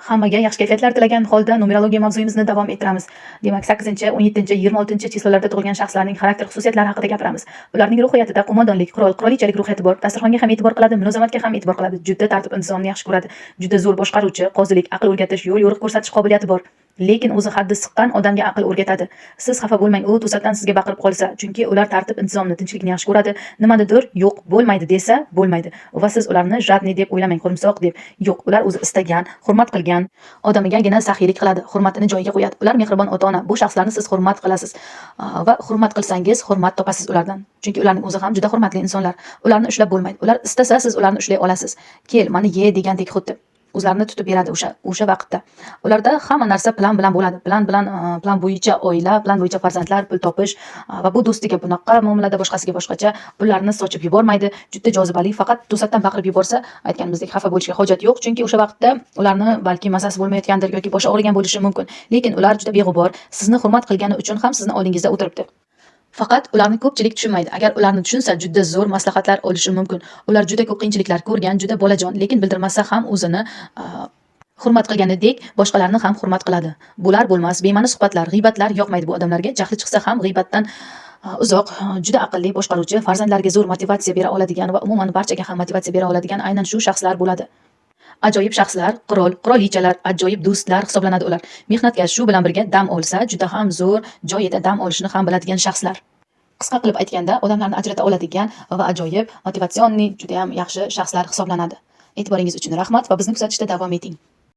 Hammaga yaxshi kayfiyatlar tilagan holda numerologiya mavzuyimizni davom ettiramiz. Demak, 8, 17, 26 chislolarda tug'ilgan shaxslarning xarakter xususiyatlari haqida gapiramiz. Ularning ruhiyatida qo'mondonlik, qirolichalik ruhiyati bor, dasturxonga ham e'tibor qiladi, mulozamatga ham e'tibor qiladi, juda tartib intizomni yaxshi ko'radi, juda zo'r boshqaruvchi, qozilik, aql o'rgatish, yo'l yo'riq ko'rsatish qobiliyati bor. Lekin o'zi haddi siqqan odamga aql o'rgatadi. Siz xafa bo'lmang, u to'satdan sizga baqirib qolsa, chunki ular tartib intizomni, tinchlikni yaxshi ko'radi. Nimanidir yo'q, bo'lmaydi desa, bo'lmaydi. Va siz ularni jadni deb o'ylamang, qo'rimsoq deb. Yo'q, ular o'zi istagan, hurmat qilgan odamigagina saxiylik qiladi, hurmatini joyiga qo'yadi. Ular mehribon ota-ona. Bu shaxslarni siz hurmat qilasiz va hurmat qilsangiz, hurmat topasiz ulardan. Chunki ularning o'zi ham juda hurmatli insonlar. Ularni ushlab bo'lmaydi. Ular istasa siz ularni ushlay olasiz. Kel, mani ye degandek xuddi. O'zlarini tutib beradi o'sha vaqtda. Ularda hamma narsa plan bilan bo'ladi. Plan bo'yicha oila, plan bo'yicha farzandlar, pul topish va bu do'stiga bunaqa muomalada, boshqasiga boshqacha pullarni sochib yubormaydi. Juda jozibali, faqat to'satdan baqirib yuborsa, aytganimizdek xafa bo'lishga hojat yo'q, chunki o'sha vaqtda ularni balki mazasi bo'lmayotgandir yoki boshi og'rigan bo'lishi mumkin. Lekin ular juda beg'ubor, sizni hurmat qilgani uchun ham sizni oldingizda o'tiribdi. Faqat ularni ko'pchilik tushunmaydi. Agar ularni tushunsa, juda zo'r maslahatlar olishi mumkin. Ular juda ko'p qiyinchiliklar ko'rgan, juda bolajon, lekin bildirmasa ham o'zini hurmat qilganidek boshqalarni ham hurmat qiladi. Bo'lar bo'lmas bema'ni suhbatlar, g'iybatlar yoqmaydi bu odamlarga. Jahli chiqsa ham g'iybatdan uzoq, juda aqlli, boshqaruvchi, farzandlarga zo'r motivatsiya bera oladigan va umuman barchaga ham motivatsiya bera oladigan aynan shu shaxslar bo'ladi. Ajoyib shaxslar, qirolichalar, ajoyib do'stlar hisoblanadi ular. Mehnatkash, shu bilan birga dam olsa, juda ham zo'r joyida dam olishni ham biladigan shaxslar. Qisqa qilib aytganda, odamlarni ajrata oladigan va ajoyib, motivatsionniy, juda ham yaxshi shaxslar hisoblanadi. E'tiboringiz uchun rahmat va bizni kuzatishda davom eting.